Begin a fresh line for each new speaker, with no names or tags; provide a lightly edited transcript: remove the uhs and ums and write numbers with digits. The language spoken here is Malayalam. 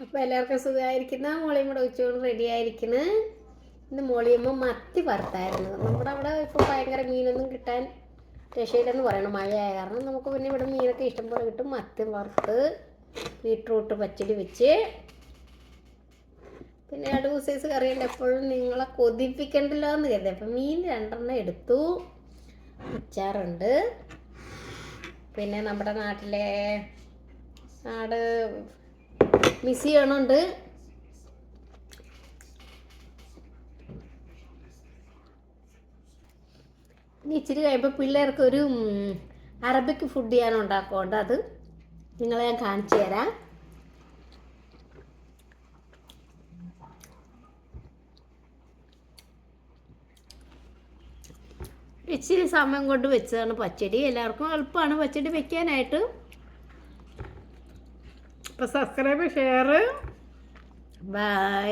അപ്പോൾ എല്ലാവർക്കും സുഖമായിരിക്കുന്ന മോളിയും കൂടെ ഉച്ചയോട് റെഡി ആയിരിക്കുന്നു. ഇന്ന് മോളിയമ്മ മത്തി വറുത്തായിരുന്നു. നമ്മുടെ അവിടെ ഇപ്പോൾ ഭയങ്കര മീനൊന്നും കിട്ടാൻ രക്ഷയില്ലെന്ന് പറയണം, മഴയായ കാരണം. നമുക്ക് പിന്നെ ഇവിടെ മീനൊക്കെ ഇഷ്ടംപോലെ കിട്ടും. മത്തി വറുത്ത് ബീട്രൂട്ട് പച്ചടി വെച്ച്, പിന്നെ അടു സൈസ് കറിയുണ്ട്. എപ്പോഴും നിങ്ങളെ കൊതിപ്പിക്കണ്ടല്ലോ എന്ന് കരുതി അപ്പം മീൻ 2 എടുത്തു. അച്ചാറുണ്ട്, പിന്നെ നമ്മുടെ നാട്ടിലെ മിസ് ചെയ്യണുണ്ട്. ഇനി ഇച്ചിരി കഴിയുമ്പോൾ പിള്ളേർക്ക് ഒരു അറബിക് ഫുഡ് ഞാൻ ഉണ്ടാക്കുന്നുണ്ട്. അത് നിങ്ങളെ ഞാൻ കാണിച്ചു തരാം. ഇച്ചിരി സമയം കൊണ്ട് വെച്ചതാണ് പച്ചടി. എല്ലാവർക്കും എളുപ്പമാണ് പച്ചടി വെക്കാനായിട്ട്. അപ്പോൾ സബ്സ്ക്രൈബ്, ഷെയർ, ബൈ.